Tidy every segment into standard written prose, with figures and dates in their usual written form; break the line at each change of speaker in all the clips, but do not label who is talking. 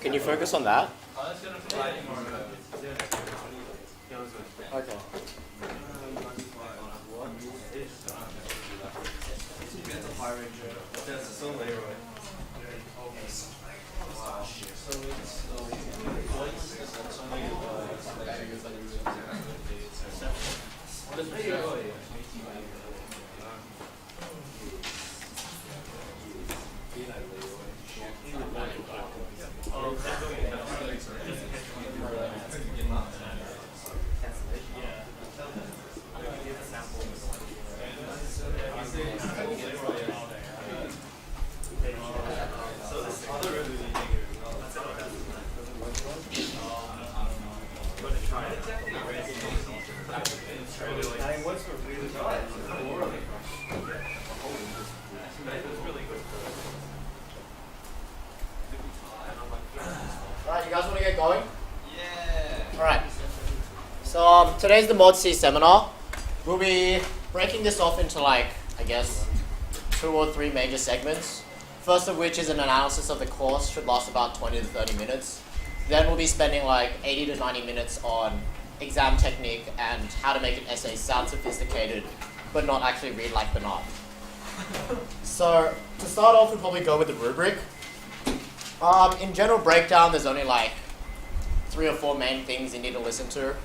Can you focus on that? Okay. Alright, you guys want to get going? Yeah! Alright. So today's the Mod C seminar. We'll be breaking this off into I guess, 2 or 3 major segments. First of which is an analysis of the course, should last about 20 to 30 minutes. Then we'll be spending 80 to 90 minutes on exam technique and how to make an essay sound sophisticated, but not actually read like Bernard. So to start off, we'll probably go with the rubric. In general breakdown, there's only 3 or 4 main things you need to listen to.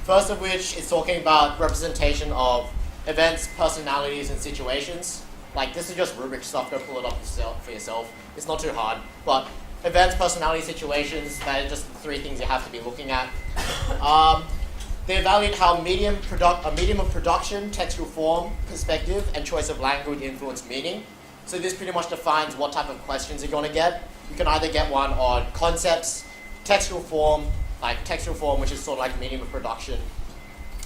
First of which is talking about representation of events, personalities, and situations. This is just rubric stuff, go pull it up for yourself. It's not too hard, but events, personality, situations, that are just 3 things you have to be looking at. They evaluate how a medium of production, textual form, perspective, and choice of language influence meaning. So this pretty much defines what type of questions you're going to get. You can either get one on concepts, textual form, which is sort of medium of production,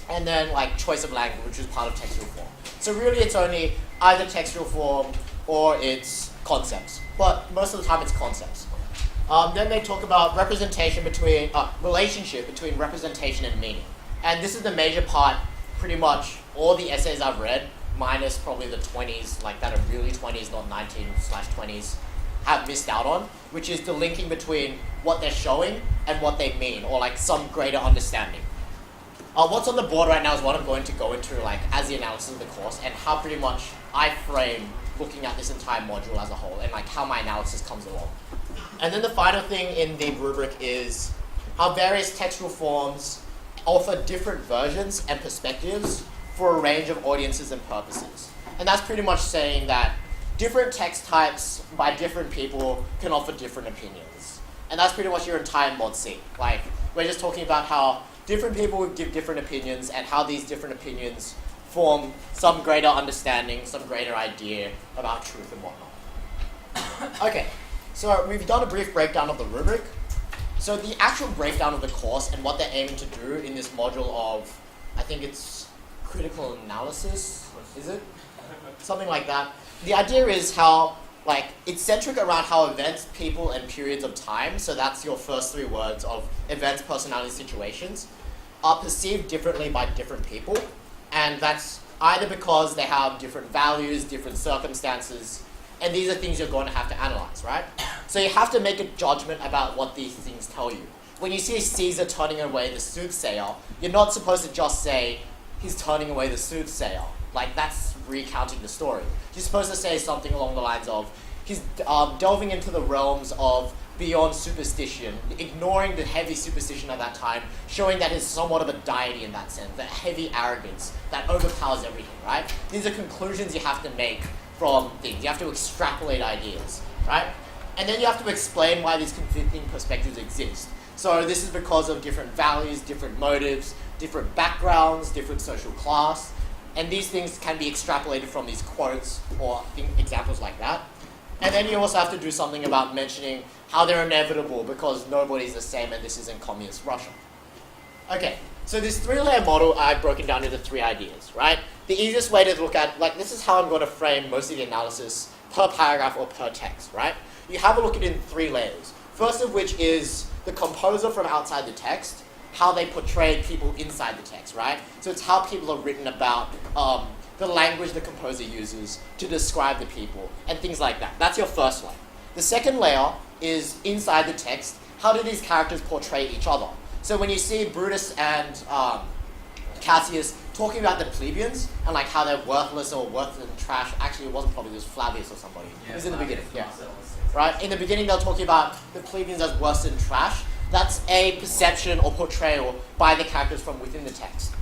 and then choice of language, which is part of textual form. So really it's only either textual form or it's concepts, but most of the time it's concepts. Then they talk about representation between, relationship between representation and meaning. And this is the major part, pretty much all the essays I've read, minus probably the 20s, that are really 20s, not 19/20s, have missed out on, which is the linking between what they're showing and what they mean, or some greater understanding. What's on the board right now is what I'm going to go into as the analysis of the course and how pretty much I frame looking at this entire module as a whole and how my analysis comes along. And then the final thing in the rubric is how various textual forms offer different versions and perspectives for a range of audiences and purposes. And that's pretty much saying that different text types by different people can offer different opinions. And that's pretty much your entire Mod C. We're just talking about how different people give different opinions and how these different opinions form some greater understanding, some greater idea about truth and whatnot. Okay, so we've done a brief breakdown of the rubric. So the actual breakdown of the course and what they're aiming to do in this module of, I think it's critical analysis, is it? Something like that. The idea is how, it's centric around how events, people, and periods of time, so that's your first 3 words of events, personality, situations, are perceived differently by different people. And that's either because they have different values, different circumstances, and these are things you're going to have to analyze, right? So you have to make a judgment about what these things tell you. When you see Caesar turning away the soothsayer, you're not supposed to just say, he's turning away the soothsayer. That's recounting the story. You're supposed to say something along the lines of, he's delving into the realms of beyond superstition, ignoring the heavy superstition at that time, showing that he's somewhat of a deity in that sense, that heavy arrogance that overpowers everything, right? These are conclusions you have to make from things. You have to extrapolate ideas, right? And then you have to explain why these conflicting perspectives exist. So this is because of different values, different motives, different backgrounds, different social class, and these things can be extrapolated from these quotes or examples like that. And then you also have to do something about mentioning how they're inevitable because nobody's the same and this is in communist Russia. Okay, So this 3-layer model I've broken down into 3 ideas, right? The easiest way to look at, like, this is how I'm going to frame most of the analysis per paragraph or per text, right? You have a look at it in 3 layers. First of which is the composer from outside the text, how they portray people inside the text, right? So it's how people are written about, the language the composer uses to describe the people, and things like that. That's your first layer. The second layer is inside the text, how do these characters portray each other? So when you see Brutus and Cassius talking about the plebeians, and like how they're worthless or worthless and trash, actually it wasn't probably, it was Flavius or somebody. Yeah, it was in the beginning, yeah. Right? In the beginning they're talking about the plebeians as worse than trash. That's a perception or portrayal by the characters from within the text.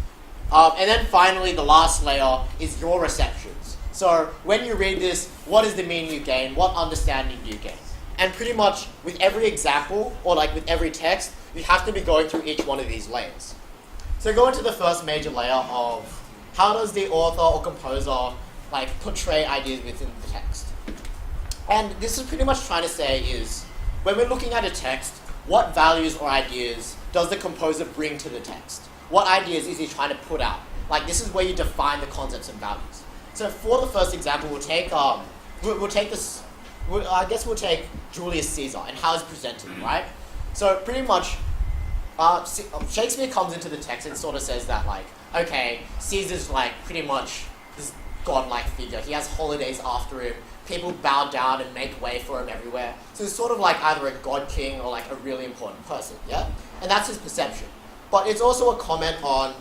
And then finally, the last layer is your receptions. So when you read this, what is the meaning you gain? What understanding do you gain? And pretty much with every example, or like with every text, you have to be going through each one of these layers. So go into the first major layer of how does the author or composer like portray ideas within the text. And this is pretty much trying to say is, when we're looking at a text, what values or ideas does the composer bring to the text? What ideas is he trying to put out? Like, this is where you define the concepts and values. So for the first example, we'll take Julius Caesar and how it's presented, right? So pretty much, Shakespeare comes into the text and sort of says that, like, okay, Caesar's like pretty much this godlike figure. He has holidays after him. People bow down and make way for him everywhere. So it's sort of like either a god king or like a really important person, yeah? And that's his perception. But it's also a comment on,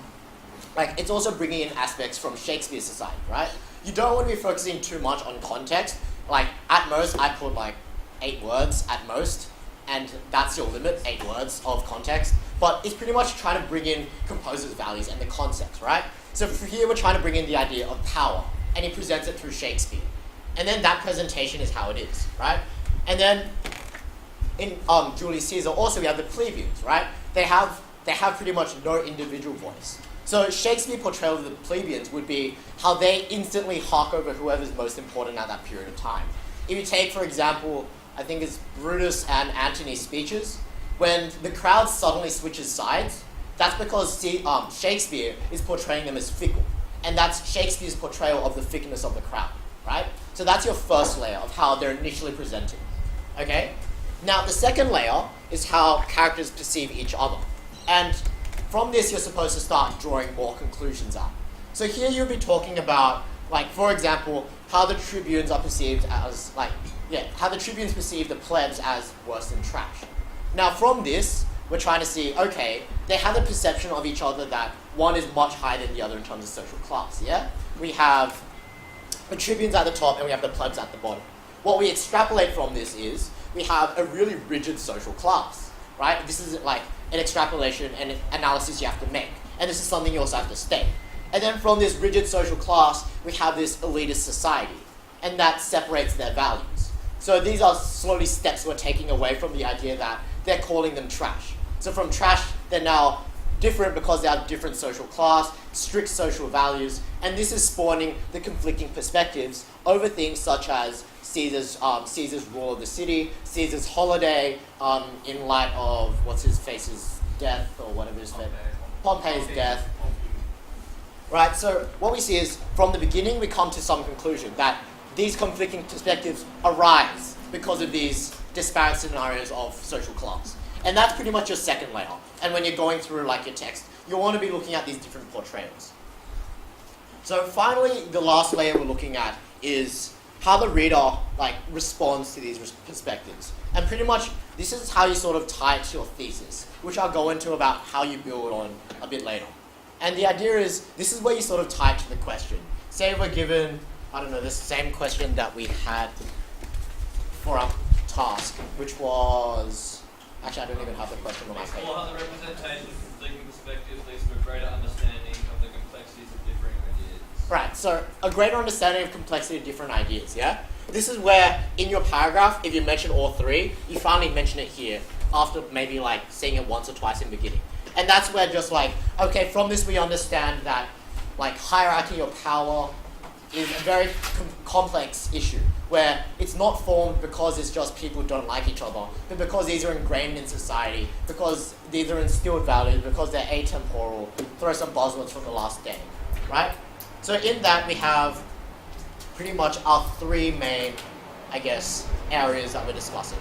like, it's also bringing in aspects from Shakespeare's society, right? You don't want to be focusing too much on context. Like, at most, I put like 8 words at most, and that's your limit, 8 words of context. But it's pretty much trying to bring in composer's values and the concepts, right? So for here, we're trying to bring in the idea of power, and he presents it through Shakespeare. And then that presentation is how it is, right? And then in Julius Caesar, also we have the plebeians, right? They have pretty much no individual voice. So Shakespeare's portrayal of the plebeians would be how they instantly hawk over whoever's most important at that period of time. If you take, for example, I think it's Brutus and Antony's speeches, when the crowd suddenly switches sides, that's because Shakespeare is portraying them as fickle. And that's Shakespeare's portrayal of the fickleness of the crowd, right? So that's your first layer of how they're initially presented, okay? Now, the second layer is how characters perceive each other. And from this, you're supposed to start drawing more conclusions out. So here you'll be talking about, like, for example, how the tribunes are perceived as, how the tribunes perceive the plebs as worse than trash. Now, from this, we're trying to see, okay, they have a perception of each other that one is much higher than the other in terms of social class, yeah? We have the tribunes at the top and we have the plebs at the bottom. What we extrapolate from this is we have a really rigid social class, right? This is like an extrapolation and analysis you have to make. And this is something you also have to state. And then from this rigid social class, we have this elitist society. And that separates their values. So these are slowly steps we're taking away from the idea that they're calling them trash. So from trash, they're now different because they have different social class, strict social values, and this is spawning the conflicting perspectives over things such as Caesar's rule of the city, Caesar's holiday, in light of what's-his-face's death, or whatever his face, Pompey's death. Right, so what we see is, from the beginning, we come to some conclusion that these conflicting perspectives arise because of these disparate scenarios of social class. And that's pretty much your second layer. And when you're going through like your text, you want to be looking at these different portrayals. So finally, the last layer we're looking at is how the reader like responds to these perspectives. And pretty much, this is how you sort of tie it to your thesis, which I'll go into about how you build on a bit later. And the idea is, this is where you sort of tie it to the question. Say we're given, I don't know, the same question that we had for our task, which was, actually I don't even have the question on my page.
Or how the representation of conflicting perspectives leads to a greater understanding of the complexities of differing ideas.
Right, so a greater understanding of complexity of different ideas, yeah? This is where, in your paragraph, if you mention all three, you finally mention it here, after maybe like saying it once or twice in the beginning. And that's where just like, okay, from this we understand that like hierarchy or power is a very complex issue where it's not formed because it's just people don't like each other, but because these are ingrained in society, because these are instilled values, because they're atemporal. Throw some buzzwords from the last day, right? So in that we have pretty much our three main, I guess, areas that we're discussing.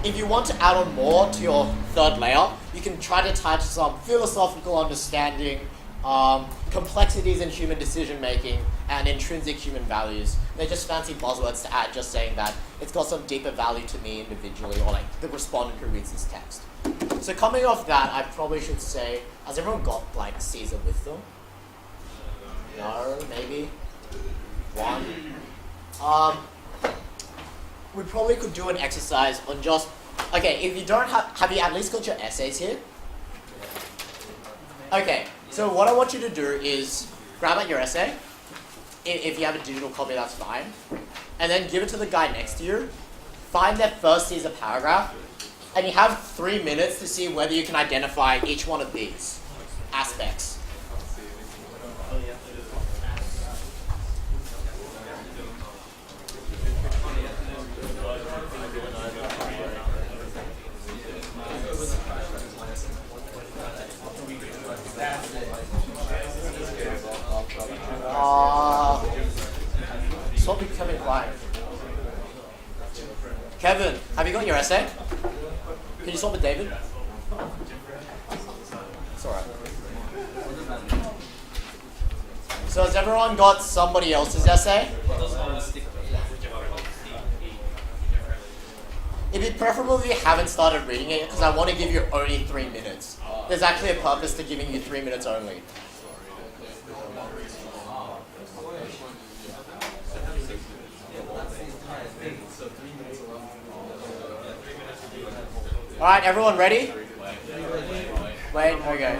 If you want to add on more to your third layer, you can try to tie to some philosophical understanding, complexities in human decision making, and intrinsic human values. They're just fancy buzzwords to add, just saying that it's got some deeper value to me individually, or like the respondent who reads this text. So coming off that, I probably should say, has everyone got like Caesar with them? No, maybe one. We probably could do an exercise on just, okay, if you don't have you at least got your essays here? Okay, so what I want you to do is grab out your essay. If you have a digital copy, that's fine. And then give it to the guy next to you. Find their first Caesar paragraph. And you have 3 minutes to see whether you can identify each one of these aspects. Stop becoming quiet. Kevin, have you got your essay? Can you swap with David? It's alright. So has everyone got somebody else's essay? It'd be preferable if you haven't started reading it, because I want to give you only 3 minutes. There's actually a purpose to giving you 3 minutes only. Alright, everyone ready? Wait, okay.